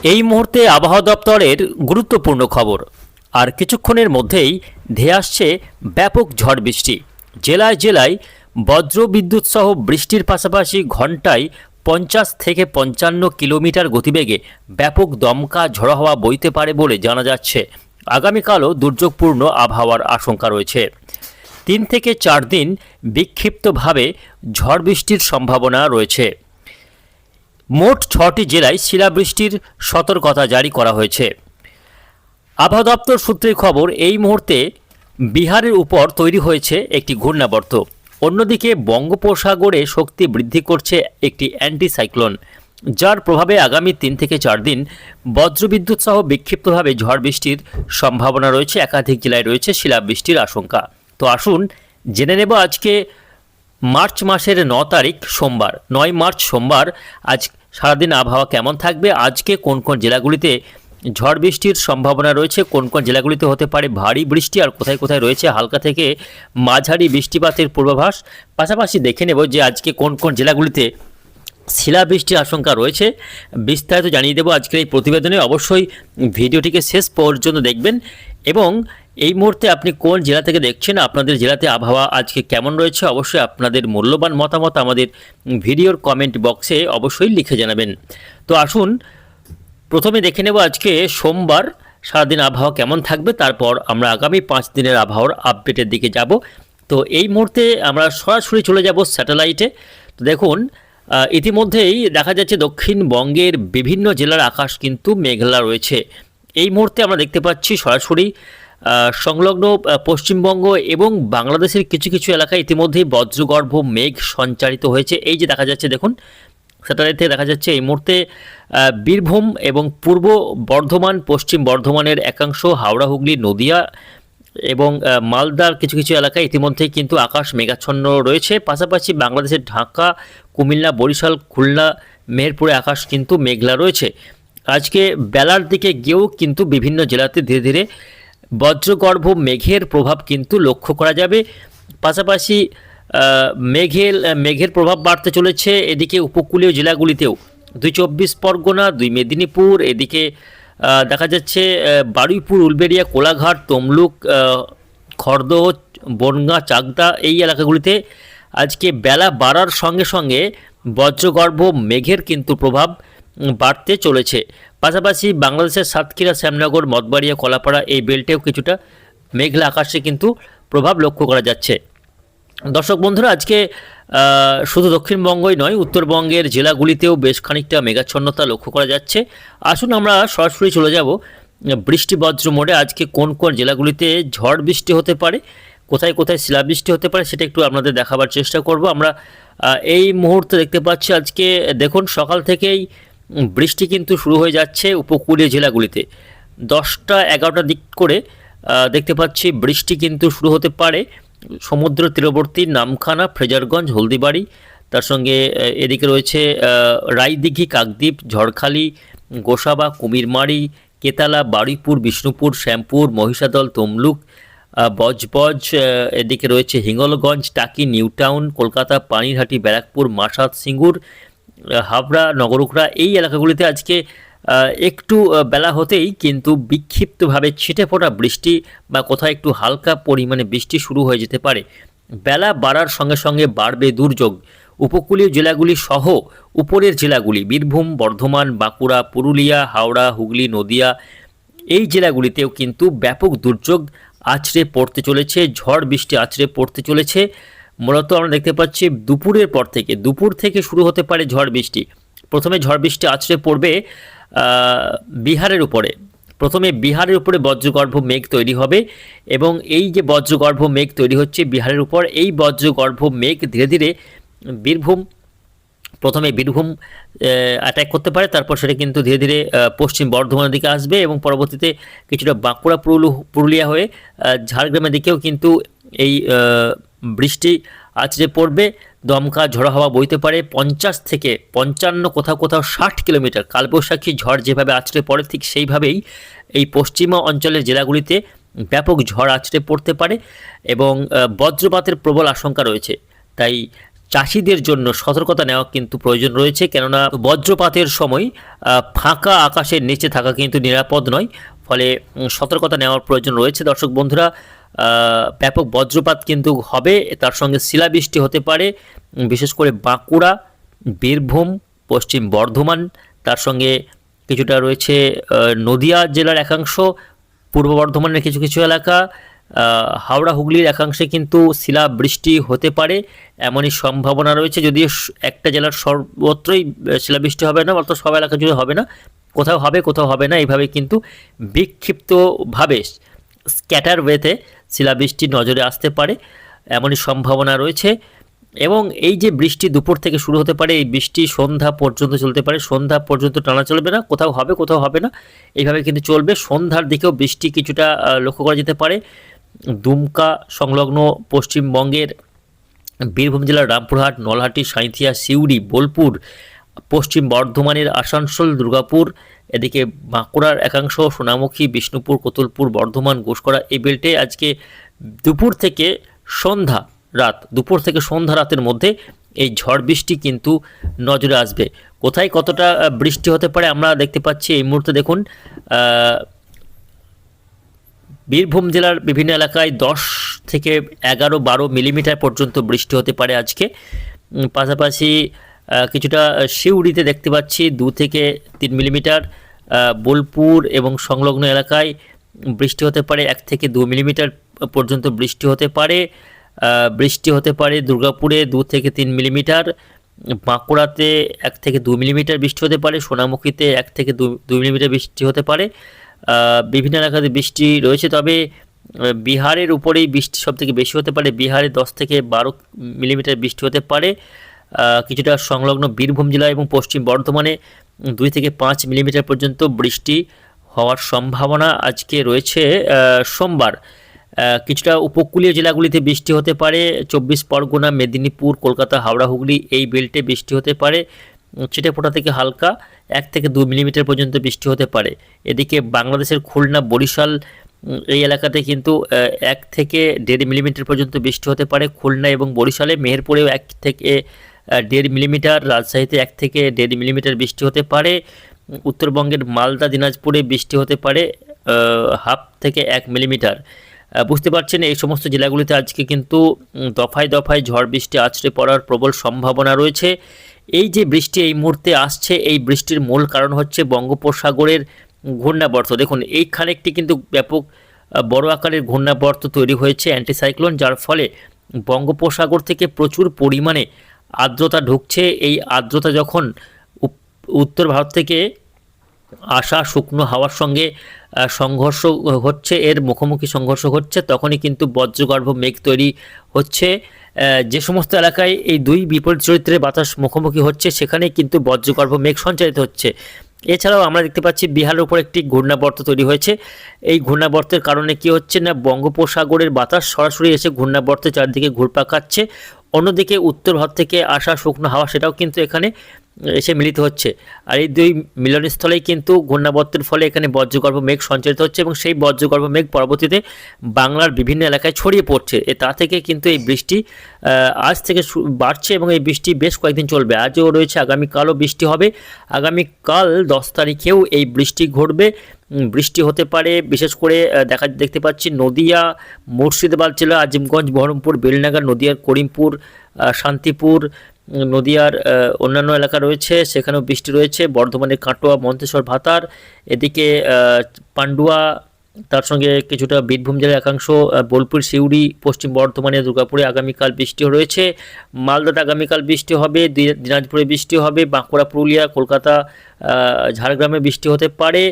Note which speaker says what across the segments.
Speaker 1: এই মুহূর্তে আবহাওয়া দপ্তরের গুরুত্বপূর্ণ খবর। আর কিছুক্ষণের মধ্যেই ধেয়ে আসছে ব্যাপক ঝড় বৃষ্টি। জেলায় জেলায় বজ্র বিদ্যুৎ সহ বৃষ্টির পাশাপাশি ঘন্টায় 50 থেকে 55 কিলোমিটার গতিবেগে ব্যাপক দমকা ঝড়ো হাওয়া বইতে পারে বলে জানা যাচ্ছে। আগামীকালও দুর্যোগপূর্ণ আবহাওয়ার আশঙ্কা রয়েছে। 3 থেকে 4 দিন বিক্ষিপ্তভাবে ঝড় বৃষ্টির সম্ভাবনা রয়েছে। মোট 6টি জেলায় শিলাবৃষ্টির সতর্কতা জারি করা হয়েছে। আবহাওয়া দপ্তর সূত্রে খবর, এই মুহূর্তে বিহারের উপর তৈরি হয়েছে একটি ঘূর্ণাবর্ত। অন্যদিকে বঙ্গোপসাগরে শক্তি বৃদ্ধি করছে একটি অ্যান্টিসাইক্লোন, যার প্রভাবে আগামী 3 থেকে 4 দিন বজ্রবিদ্যুৎ সহ বিক্ষিপ্তভাবে ঝড় বৃষ্টির সম্ভাবনা রয়েছে। একাধিক জেলায় রয়েছে শিলাবৃষ্টির আশঙ্কা। তো আসুন জেনে নেব আজকে মার্চ মাসের 9 তারিখ সোমবার, 9 মার্চ সোমবার আজ সারাদিন আবহাওয়া কেমন থাকবে, আজকে কোন কোন জেলাগুলিতে ঝড় বৃষ্টির সম্ভাবনা রয়েছে, কোন কোন জেলাগুলিতে হতে পারে ভারী বৃষ্টি, আর কোথায় কোথায় রয়েছে হালকা থেকে মাঝারি বৃষ্টিপাতের পূর্বাভাস। পাশাপাশি দেখে নেব যে আজকে কোন কোন জেলাগুলিতে শিলাবৃষ্টির আশঙ্কা রয়েছে। বিস্তারিত জানিয়ে দেবো আজকের এই প্রতিবেদনে। অবশ্যই ভিডিওটিকে শেষ পর্যন্ত দেখবেন। এবং এই মুহূর্তে আপনি কোন জেলা থেকে দেখছেন, আপনাদের জেলাতে আবহাওয়া আজকে কেমন রয়েছে, অবশ্যই আপনাদের মূল্যবান মতামত আমাদের ভিডিওর কমেন্ট বক্সে অবশ্যই লিখে জানাবেন। তো আসুন প্রথমে দেখে নেব আজকে সোমবার সারাদিন আবহাওয়া কেমন থাকবে, তারপর আমরা আগামী 5 দিনের আবহাওয়ার আপডেটের দিকে যাব। তো এই মুহূর্তে আমরা সরাসরি চলে যাব স্যাটেলাইটে। তো দেখুন ইতিমধ্যেই দেখা যাচ্ছে দক্ষিণবঙ্গের বিভিন্ন জেলার আকাশ কিন্তু মেঘলা রয়েছে। এই মুহূর্তে আমরা দেখতে পাচ্ছি সরাসরি সংলগ্ন পশ্চিমবঙ্গ এবং বাংলাদেশের কিছু কিছু এলাকায় ইতিমধ্যেই বজ্রগর্ভ মেঘ সঞ্চারিত হয়েছে। এই যে দেখা যাচ্ছে, দেখুন স্যাটেলাইটে দেখা যাচ্ছে এই মুহূর্তে বীরভূম এবং পূর্ব বর্ধমান, পশ্চিম বর্ধমানের একাংশ, হাওড়া, হুগলি, নদিয়া এবং মালদার কিছু কিছু এলাকায় ইতিমধ্যেই কিন্তু আকাশ মেঘাচ্ছন্ন রয়েছে। পাশাপাশি বাংলাদেশের ঢাকা, কুমিল্লা, বরিশাল, খুলনা, মেহেরপুরে আকাশ কিন্তু মেঘলা রয়েছে। আজকে বেলার দিকে গিয়েও কিন্তু বিভিন্ন জেলাতে ধীরে ধীরে বজ্রগর্ভ মেঘের প্রভাব কিন্তু লক্ষ্য করা যাবে। পাশাপাশি মেঘের প্রভাব বাড়তে চলেছে এদিকে উপকূলীয় জেলাগুলিতেও, 2 চব্বিশ পরগনা, 2 মেদিনীপুর, এদিকে দেখা যাচ্ছে বারুইপুর, উলবেড়িয়া, কোলাঘাট, তমলুক, খড়দহ, বনগাঁ, চাকদা, এই এলাকাগুলিতে আজকে বেলা বাড়ার সঙ্গে সঙ্গে বজ্রগর্ভ মেঘের কিন্তু প্রভাব বাড়তে চলেছে। পাশাপাশি বাংলাদেশের সাতক্ষীরা, শ্যামনগর, মঠবাড়িয়া, কলাপাড়া এই বেল্টেও কিছুটা মেঘলা আকাশে কিন্তু প্রভাব লক্ষ্য করা যাচ্ছে। দর্শক বন্ধুরা, আজকে শুধু দক্ষিণবঙ্গই নয়, উত্তরবঙ্গের জেলাগুলিতেও বেশ খানিকটা মেঘাচ্ছন্নতা লক্ষ্য করা যাচ্ছে। আসুন আমরা সরাসরি চলে যাব বৃষ্টি বজ্র মোডে। আজকে কোন কোন জেলাগুলিতে ঝড় বৃষ্টি হতে পারে, কোথায় কোথায় শিলাবৃষ্টি হতে পারে, সেটা একটু আপনাদের দেখাবার চেষ্টা করব। আমরা এই মুহূর্তে দেখতে পাচ্ছি আজকে দেখুন সকাল থেকেই বৃষ্টি কিন্তু শুরু হয়ে যাচ্ছে উপকূলীয় জেলাগুলিতে। 10টা 11টা দিক করে দেখতে পাচ্ছি বৃষ্টি কিন্তু শুরু হতে পারে সমুদ্র তীরবর্তী নামখানা, ফ্রেজারগঞ্জ, হলদিবাড়ি, তার সঙ্গে এদিকে রয়েছে রায়দিঘি, কাকদ্বীপ, ঝড়খালি, গোসাবা, কুমিরমারি, কেতালা, বারুইপুর, বিষ্ণুপুর, শ্যামপুর, মহিষাদল, তমলুক, বজবজ, এদিকে রয়েছে হিঙ্গলগঞ্জ, টাকি, নিউটাউন, কলকাতা, পানিরহাটি, ব্যারাকপুর, মাসাদ, সিঙ্গুর, হাবড়া, নগরুকড়া এই এলাকাগুলিতে আজকে একটু বেলা হতেই কিন্তু বিক্ষিপ্তভাবে ছিটে ফোটা বৃষ্টি বা কোথাও একটু হালকা পরিমাণে বৃষ্টি শুরু হয়ে যেতে পারে। বেলা বাড়ার সঙ্গে সঙ্গে বাড়বে দুর্যোগ। উপকূলীয় জেলাগুলি সহ উপরের জেলাগুলি বীরভূম, বর্ধমান, বাঁকুড়া, পুরুলিয়া, হাওড়া, হুগলি, নদিয়া এই জেলাগুলিতেও কিন্তু ব্যাপক দুর্যোগ আছড়ে পড়তে চলেছে, ঝড় বৃষ্টি আছড়ে পড়তে চলেছে। মূলত আমরা দেখতে পাচ্ছি দুপুর থেকে শুরু হতে পারে ঝড় বৃষ্টি। প্রথমে ঝড় বৃষ্টি আছড়ে পড়বে বিহারের উপরে। প্রথমে বিহারের উপরে বজ্রগর্ভ মেঘ তৈরি হবে এবং এই যে বজ্রগর্ভ মেঘ তৈরি হচ্ছে বিহারের উপর, এই বজ্রগর্ভ মেঘ ধীরে ধীরে প্রথমে বীরভূম অ্যাটাক করতে পারে, তারপর সেটা কিন্তু ধীরে ধীরে পশ্চিম বর্ধমানের দিকে আসবে এবং পরবর্তীতে কিছুটা বাঁকুড়া, পুরুলিয়া হয়ে ঝাড়গ্রামের দিকেও কিন্তু এই বৃষ্টি আছড়ে পড়বে। দমকা ঝড়ো হাওয়া বইতে পারে 50 থেকে 55, কোথাও কোথাও 60 কিলোমিটার। কালবৈশাখী ঝড় যেভাবে আছড়ে পড়ে ঠিক সেইভাবেই এই পশ্চিমা অঞ্চলের জেলাগুলিতে ব্যাপক ঝড় আছড়ে পড়তে পারে এবং বজ্রপাতের প্রবল আশঙ্কা রয়েছে। তাই চাষিদের জন্য সতর্কতা নেওয়া কিন্তু প্রয়োজন রয়েছে, কেননা বজ্রপাতের সময় ফাঁকা আকাশের নিচে থাকা কিন্তু নিরাপদ নয়। ফলে সতর্কতা নেওয়ার প্রয়োজন রয়েছে। দর্শক বন্ধুরা, ব্যাপক বজ্রপাত কিন্তু হবে, তার সঙ্গে শিলাবৃষ্টি হতে পারে, বিশেষ করে বাঁকুড়া, বীরভূম, পশ্চিম বর্ধমান, তার সঙ্গে কিছুটা রয়েছে নদিয়া জেলার একাংশ, পূর্ব বর্ধমানের কিছু কিছু এলাকা, হাওড়া হুগলির একাংশে কিন্তু শিলাবৃষ্টি হতে পারে, এমনই সম্ভাবনা রয়েছে। যদিও একটা জেলার সর্বত্রই শিলাবৃষ্টি হবে না, অর্থাৎ সব এলাকা জুড়ে হবে না, কোথাও হবে কোথাও হবে না, এইভাবে কিন্তু বিক্ষিপ্তভাবে স্ক্যাটার ওয়েতে শিলাবৃষ্টি নজরে আসতে পারে, এমনই সম্ভাবনা রয়েছে। এবং এই যে বৃষ্টি দুপুর থেকে শুরু হতে পারে, এই বৃষ্টি সন্ধ্যা পর্যন্ত চলতে পারে, সন্ধ্যা পর্যন্ত টানা চলবে না, কোথাও হবে কোথাও হবে না, এইভাবে কিন্তু চলবে। সন্ধ্যার দিকেও বৃষ্টি কিছুটা লক্ষ্য করা যেতে পারে। দুমকা সংলগ্ন পশ্চিমবঙ্গের বীরভূম জেলার রামপুরহাট, নলহাটি, সাঁইথিয়া, সিউড়ি, বোলপুর, পশ্চিম বর্ধমানের আসানসোল, দুর্গাপুর, এদিকে বাঁকুড়ার একাংশ, সোনামুখী, বিষ্ণুপুর, কোতুলপুর, বর্ধমান, ঘোষকরা, এই বেল্টে আজকে দুপুর থেকে সন্ধ্যা রাতের মধ্যে এই ঝড় বৃষ্টি কিন্তু নজরে আসবে। কোথায় কতটা বৃষ্টি হতে পারে আমরা দেখতে পাচ্ছি এই মুহূর্তে। দেখুন, বীরভূম জেলার বিভিন্ন এলাকায় 10 থেকে 11-12 মিলিমিটার পর্যন্ত বৃষ্টি হতে পারে আজকে। পাশাপাশি কিছুটা সিউড়িতে দেখতে পাচ্ছি 2 থেকে 3 মিলিমিটার, বোলপুর এবং সংলগ্ন এলাকায় বৃষ্টি হতে পারে 1 থেকে 2 মিলিমিটার পর্যন্ত বৃষ্টি হতে পারে। দুর্গাপুরে 2 থেকে 3 মিলিমিটার, বাঁকুড়াতে 1 থেকে 2 মিলিমিটার বৃষ্টি হতে পারে, সোনামুখীতে 1 থেকে 2 মিলিমিটার বৃষ্টি হতে পারে। বিভিন্ন এলাকাতে বৃষ্টি রয়েছে, তবে বিহারের উপরেই বৃষ্টি সবথেকে বেশি হতে পারে। বিহারে 10 থেকে 12 মিলিমিটার বৃষ্টি হতে পারে। কিছুটা সংলগ্ন বীরভূম জেলা এবং পশ্চিম বর্ধমানে 2 থেকে 5 মিলিমিটার পর্যন্ত বৃষ্টি হওয়ার সম্ভাবনা আজকে রয়েছে। সোমবার কিছুটা উপকূলীয় জেলাগুলিতে বৃষ্টি হতে পারে। 24 পরগনা, মেদিনীপুর, কলকাতা, হাওড়া, হুগলি, এই বেল্টে বৃষ্টি হতে পারে। ছিটেফোঁটা থেকে হালকা 1 থেকে 2 মিলিমিটার পর্যন্ত বৃষ্টি হতে পারে। এদিকে বাংলাদেশের খুলনা, বরিশাল, এই এলাকাতে কিন্তু 1 থেকে 1.5 মিলিমিটার পর্যন্ত বৃষ্টি হতে পারে। খুলনা এবং বরিশালে, মেহেরপুরেও 1 থেকে 1.5 মিলিমিটার, রাজশাহীতে 1 থেকে 1.5 মিলিমিটার বৃষ্টি হতে পারে। উত্তরবঙ্গের মালদা, দিনাজপুরে বৃষ্টি হতে পারে 1/2 থেকে 1 মিলিমিটার। বুঝতে পারছেন, এই সমস্ত জেলাগুলিতে আজকে কিন্তু দফায় দফায় ঝড় বৃষ্টি আছড়ে পড়ার প্রবল সম্ভাবনা রয়েছে। এই যে বৃষ্টি এই মুহূর্তে আসছে, এই বৃষ্টির মূল কারণ হচ্ছে বঙ্গোপসাগরের ঘূর্ণাবর্ত। দেখুন, এইখানে একটি কিন্তু ব্যাপক বড় আকারের ঘূর্ণাবর্ত তৈরি হয়েছে, অ্যান্টিসাইক্লোন, যার ফলে বঙ্গোপসাগর থেকে প্রচুর পরিমাণে আর্দ্রতা ঢুকছে। এই আর্দ্রতা যখন উত্তর ভারত থেকে আসা শুকনো হাওয়ার সঙ্গে সংঘর্ষ হচ্ছে, এর মুখোমুখি সংঘর্ষ হচ্ছে, তখনই কিন্তু বজ্রগর্ভ মেঘ তৈরি হচ্ছে। যে সমস্ত এলাকায় এই দুই বিপরীত চরিত্রের বাতাস মুখোমুখি হচ্ছে, সেখানে কিন্তু বজ্রগর্ভ মেঘ সঞ্চারিত হচ্ছে। এছাড়াও আমরা দেখতে পাচ্ছি বিহারের উপর একটি ঘূর্ণাবর্ত তৈরি হয়েছে। এই ঘূর্ণাবর্তের কারণে কি হচ্ছে না, বঙ্গোপসাগরের বাতাস সরাসরি এসে ঘূর্ণাবর্তের চারদিকে ঘুরপাক খাচ্ছে। অন্যদিকে উত্তর ভারত থেকে আসা শুকনো হাওয়া, সেটাও কিন্তু এখানে এসে মিলিত হচ্ছে। আর এই দুই মিলনস্থলেই কিন্তু ঘূর্ণাবর্তের ফলে এখানে বজ্রগর্ভ মেঘ সঞ্চারিত হচ্ছে, এবং সেই বজ্রগর্ভ মেঘ পরবর্তীতে বাংলার বিভিন্ন এলাকায় ছড়িয়ে পড়ছে। তা থেকে কিন্তু এই বৃষ্টি আজ থেকে বাড়ছে, এবং এই বৃষ্টি বেশ কয়েকদিন চলবে। আজও রয়েছে, আগামীকালও বৃষ্টি হবে। আগামীকাল 10 তারিখেও এই বৃষ্টি ঘটবে। বৃষ্টি হতে পারে, বিশেষ করে দেখতে পাচ্ছি নদিয়া, মুর্শিদাবাদ জেলা, আজিমগঞ্জ, বহরমপুর, বেলনাগার, নদিয়ার করিমপুর, শান্তিপুর, নদিয়ার অন্যান্য এলাকা রয়েছে, সেখানেও বৃষ্টি রয়েছে। বর্ধমানের কাটোয়া, মন্তেশ্বর, ভাতার, এদিকে পান্ডুয়া, তার সঙ্গে কিছুটা বীরভূম জেলার একাংশ, বোলপুর, সিউড়ি, পশ্চিম বর্ধমানে, দুর্গাপুরে আগামীকাল বৃষ্টিও রয়েছে। মালদাতে আগামীকাল বৃষ্টি হবে, দিনাজপুরে বৃষ্টি হবে, বাঁকুড়া, পুরুলিয়া, কলকাতা, ঝাড়গ্রামে বৃষ্টি হতে পারে।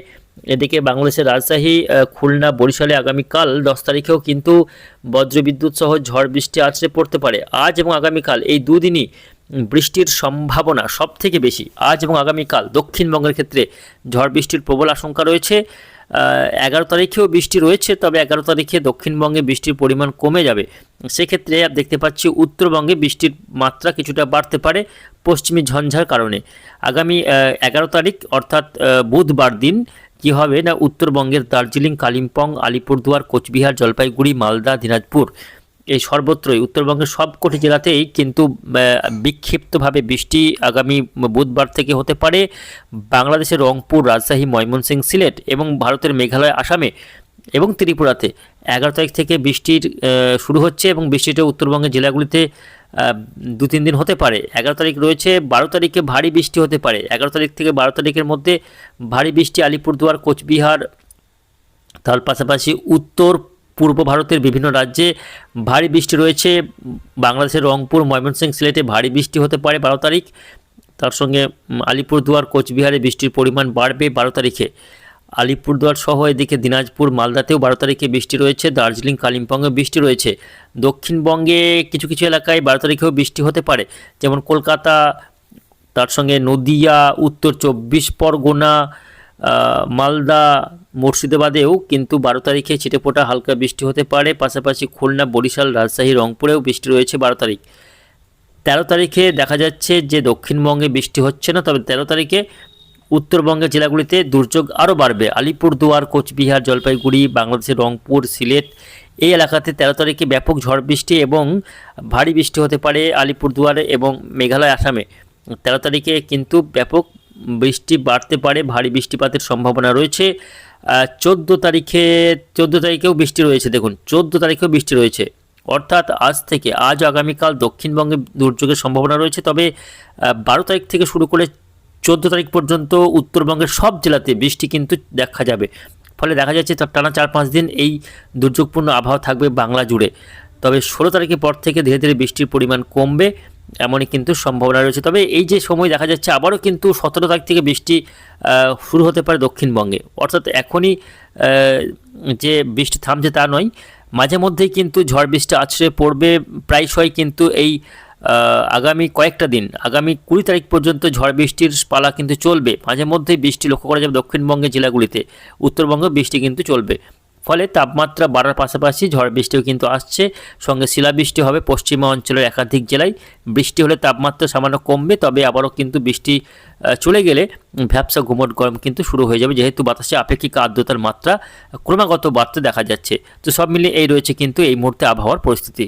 Speaker 1: এদিকে বাংলাদেশের রাজশাহী, খুলনা, বরিশালে আগামীকাল 10 তারিখেও কিন্তু বজ্রবিদ্যুৎ সহ ঝড় বৃষ্টি আছড়ে পড়তে পারে। আজ এবং আগামীকাল এই দুদিনই বৃষ্টির সম্ভাবনা সব থেকে বেশি। আজ এবং আগামীকাল দক্ষিণবঙ্গের ক্ষেত্রে ঝড় বৃষ্টির প্রবল আশঙ্কা রয়েছে। 11 তারিখেও বৃষ্টি রয়েছে, তবে 11 তারিখে দক্ষিণবঙ্গে বৃষ্টির পরিমাণ কমে যাবে। সেক্ষেত্রে দেখতে পাচ্ছি উত্তরবঙ্গে বৃষ্টির মাত্রা কিছুটা বাড়তে পারে পশ্চিমী ঝঞ্ঝার কারণে। আগামী 11 তারিখ অর্থাৎ বুধবার দিন কি হবে না, উত্তরবঙ্গের দার্জিলিং, কালিম্পং, আলিপুরদুয়ার, কোচবিহার, জলপাইগুড়ি, মালদা, দিনাজপুর, এই সর্বত্রই উত্তরবঙ্গের সবকটি জেলাতেই কিন্তু বিক্ষিপ্তভাবে বৃষ্টি আগামী বুধবার থেকে হতে পারে বাংলাদেশের রংপুর, রাজশাহী, ময়মনসিংহ, সিলেট এবং ভারতের মেঘালয়, আসামে এবং ত্রিপুরাতে 11 তারিখ থেকে বৃষ্টির শুরু হচ্ছে এবং বৃষ্টিটা উত্তরবঙ্গের জেলাগুলিতে 2-3 দিন হতে পারে। 11 তারিখ রয়েছে, 12 তারিখে ভারী বৃষ্টি হতে পারে। 11 তারিখ থেকে 12 তারিখের মধ্যে ভারী বৃষ্টি আলিপুরদুয়ার, কোচবিহার, তার পাশাপাশি উত্তর পূর্ব ভারতের বিভিন্ন রাজ্যে ভারী বৃষ্টি রয়েছে। বাংলাদেশের রংপুর, ময়মনসিংহ, সিলেটে ভারী বৃষ্টি হতে পারে 12 তারিখ। তার সঙ্গে আলিপুরদুয়ার, কোচবিহারে বৃষ্টির পরিমাণ বাড়বে 12 তারিখে। আলিপুরদুয়ার সহ এদিকে দিনাজপুর, মালদাতেও 12 তারিখে বৃষ্টি রয়েছে। দার্জিলিং, কালিম্পংয়ে বৃষ্টি রয়েছে। দক্ষিণবঙ্গে কিছু কিছু এলাকায় 12 তারিখেও বৃষ্টি হতে পারে, যেমন কলকাতা, তার সঙ্গে নদিয়া, উত্তর 24 পরগনা, মালদা, মুর্শিদাবাদেও কিন্তু 12 তারিখে ছিটেফোঁটা হালকা বৃষ্টি হতে পারে। পাশাপাশি খুলনা, বরিশাল, রাজশাহী, রংপুরেও বৃষ্টি রয়েছে 12 তারিখ। 13 তারিখে দেখা যাচ্ছে যে দক্ষিণবঙ্গে বৃষ্টি হচ্ছে না, তবে 13 তারিখে উত্তরবঙ্গের জেলাগুলিতে দুর্যোগ আরও বাড়বে। আলিপুরদুয়ার, কোচবিহার, জলপাইগুড়ি, বাংলাদেশের রংপুর, সিলেট এই এলাকাতে 13 তারিখে ব্যাপক ঝড় বৃষ্টি এবং ভারী বৃষ্টি হতে পারে। আলিপুরদুয়ারে এবং মেঘালয়, আসামে 13 তারিখে কিন্তু ব্যাপক বৃষ্টি বাড়তে পারে, ভারী বৃষ্টিপাতের সম্ভাবনা রয়েছে। 14 তারিখেও বৃষ্টি রয়েছে। দেখুন 14 তারিখেও বৃষ্টি রয়েছে, অর্থাৎ আজ আগামীকাল দক্ষিণবঙ্গে দুর্যোগের সম্ভাবনা রয়েছে। তবে 12 তারিখ থেকে শুরু করে 14 তারিখ পর্যন্ত উত্তরবঙ্গের সব জেলাতে বৃষ্টি কিন্তু দেখা যাবে। ফলে দেখা যাচ্ছে টানা 4-5 দিন এই দুর্যোগপূর্ণ আবহাওয়া থাকবে বাংলা জুড়ে। তবে 16 তারিখের পর থেকে ধীরে ধীরে বৃষ্টির পরিমাণ কমবে, এমনই কিন্তু সম্ভাবনা রয়েছে। তবে এই যে সময় দেখা যাচ্ছে আবারও কিন্তু 17 তারিখ থেকে বৃষ্টি শুরু হতে পারে দক্ষিণবঙ্গে। অর্থাৎ এখনই যে বৃষ্টি থামছে তা নয়, মাঝে মধ্যেই কিন্তু ঝড় বৃষ্টি আছড়ে পড়বে প্রায়শই। কিন্তু এই আগামী কয়েকটা দিন, আগামী 20 তারিখ পর্যন্ত ঝড় বৃষ্টির পালা কিন্তু চলবে। মাঝে মধ্যেই বৃষ্টি লক্ষ্য করা যাবে দক্ষিণবঙ্গের জেলাগুলিতে, উত্তরবঙ্গে বৃষ্টি কিন্তু চলবে। ফলে তাপমাত্রা বাড়ার পাশাপাশি ঝড় বৃষ্টিও কিন্তু আসছে, সঙ্গে শিলাবৃষ্টি হবে পশ্চিমা অঞ্চলের একাধিক জেলায়। বৃষ্টি হলে তাপমাত্রা সামান্য কমবে, তবে আবারও কিন্তু বৃষ্টি চলে গেলে ভ্যাপসা গুমট গরম কিন্তু শুরু হয়ে যাবে, যেহেতু বাতাসে আপেক্ষিক আর্দ্রতার মাত্রা ক্রমাগত বাড়তে দেখা যাচ্ছে। তো সব মিলিয়ে এই রয়েছে কিন্তু এই মুহূর্তে আবহাওয়ার পরিস্থিতি।